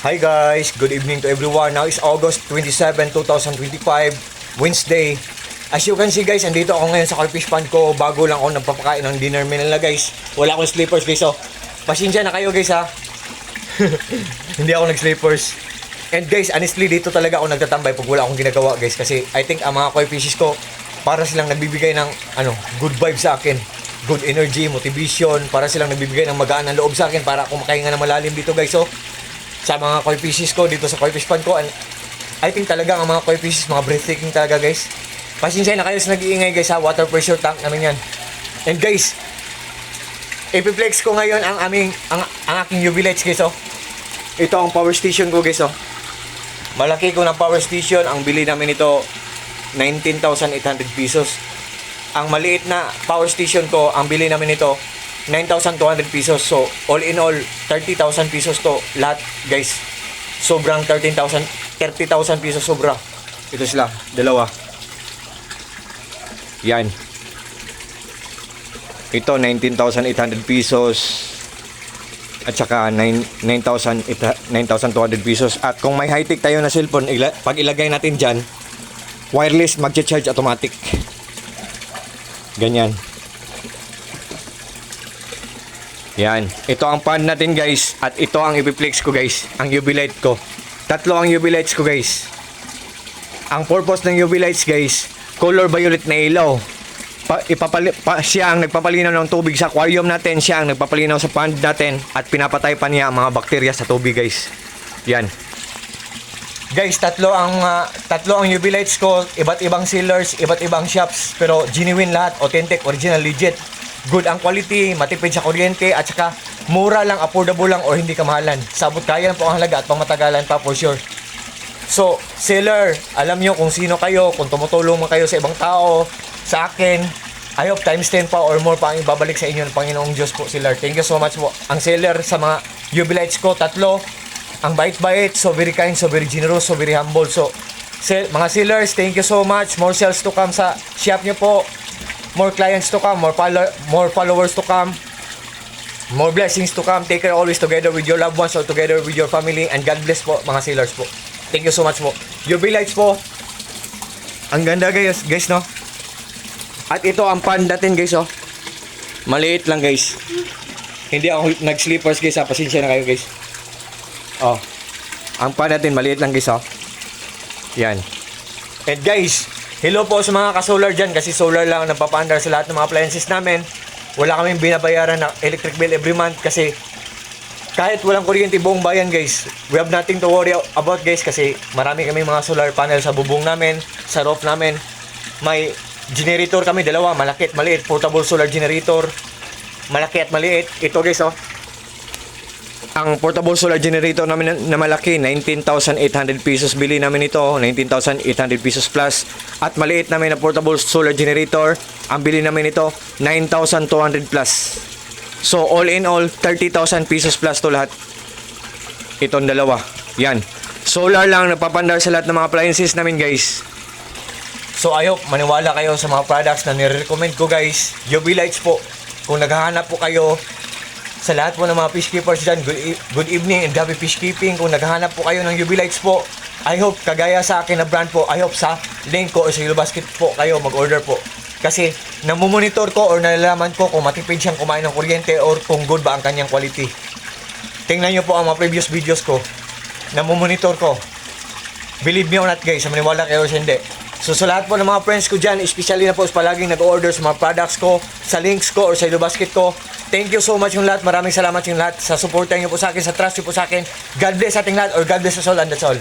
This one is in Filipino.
Hi guys, good evening to everyone. Now is August 27, 2025, Wednesday. As you can see guys, andito ako ngayon sa fish pond ko. Bago lang ako nagpapakain ng dinner meal nila guys. Wala akong slippers guys, so pasensya na kayo guys ha. Hindi ako nag-slippers. And guys, honestly dito talaga ako nagtatambay pag wala akong ginagawa guys. Kasi I think ang mga koi fishes ko, para silang nagbibigay ng good vibes sa akin. Good energy, motivation. Para silang nagbibigay ng magaan ng loob sa akin para ako makahinga ng malalim dito guys. So sa mga koi fishes ko dito sa koi fish pond ko, and I think talaga ang mga koi fishes mga breathtaking talaga guys. Pasensya na kayo sa nag-iingay guys ha, water pressure tank namin yan. And guys, ipiplex ko ngayon ang aking UV lights guys oh. Ito ang power station ko guys oh. Malaki ko ng power station, ang bili namin ito 19,800 pesos. Ang maliit na power station ko, ang bili namin ito 9,200 pesos. So, all in all, 30,000 pesos to lahat, guys. Sobrang 30,000 pesos sobra. Ito sila, dalawa. Yan. Ito, 19,800 pesos. At saka, 9,200 pesos. At kung may high-tech tayo na cellphone, pag ilagay natin dyan, wireless, mag-charge automatic. Ganyan. Yan. Ito ang pan natin guys. At ito ang ipiplex ko guys. Ang UV light ko. Tatlo ang UV lights ko guys. Ang purpose ng UV lights guys, color violet na ilaw. Siya ang nagpapalinaw ng tubig sa aquarium natin. Siya ang nagpapalinaw sa pond natin. At pinapatay pa niya ang mga bakterya sa tubig guys. Yan. Guys, tatlo ang UV lights ko. Iba't ibang sellers, iba't ibang shops. Pero genuine lahat. Authentic, original, legit. Good ang quality, matipid sa kuryente, at saka mura lang, affordable lang, or hindi kamahalan. Sabot kaya lang po ang halaga at pangmatagalan pa for sure. So, seller, alam nyo kung sino kayo, kung tumutulong man kayo sa ibang tao, sa akin, I hope times 10 pa or more pa ang ibabalik sa inyo ng Panginoong Diyos po, seller. Thank you so much po. Ang seller sa mga UV lights ko, tatlo. Ang bait-bait, so very kind, so very generous, so very humble. So, mga sellers, thank you so much. More sales to come sa shop nyo po. More clients to come, more followers to come, more blessings to come. Take care always together with your loved ones or together with your family, and God bless po mga sailors po. Thank you so much po. UV lights po. Ang ganda guys no. At ito ang pan natin guys oh. Maliit lang guys. Hindi ako nag-slippers guys ha. Pasensya na kayo guys. Oh. Ang pan natin maliit lang guys oh. Yan. And guys, hello po sa mga ka-solar dyan, kasi solar lang ang nagpapaandar sa lahat ng mga appliances namin. Wala kaming binabayaran na electric bill every month kasi kahit walang kuryente buong bayan guys, we have nothing to worry about guys, kasi marami kaming mga solar panel sa bubong namin, sa roof namin. May generator kami, dalawa, malaki at maliit, portable solar generator, malaki at maliit. Ito guys oh. Ang portable solar generator namin na malaki, 19,800 pesos bili namin ito, 19,800 pesos plus. At maliit namin na portable solar generator, ang bili namin ito, 9,200 plus. So all in all, 30,000 pesos plus to lahat. Itong dalawa. Yan. Solar lang napapandar sa lahat ng mga appliances namin guys. So I hope maniwala kayo sa mga products na nire-recommend ko guys. UV lights po. Kung naghahanap po kayo, sa lahat po ng mga fish keepers dyan, good evening and happy fish keeping. Kung naghahanap po kayo ng UV lights po, I hope kagaya sa akin na brand po, I hope sa link ko o sa Yellow Basket po kayo mag-order po. Kasi namumonitor ko or nalalaman ko kung matipid siyang kumain ng kuryente or kung good ba ang kanyang quality. Tingnan nyo po ang mga previous videos ko. Namumonitor ko. Believe me or not guys, maniwala kayo o hindi. So sa lahat po ng mga friends ko dyan, especially na po sa palaging nag-order sa mga products ko, sa links ko or sa Yellow Basket ko, thank you so much yung lahat. Maraming salamat yung lahat sa suporta nyo po sa akin, sa trust nyo po sa akin. God bless ating lahat, or God bless us all, and that's all.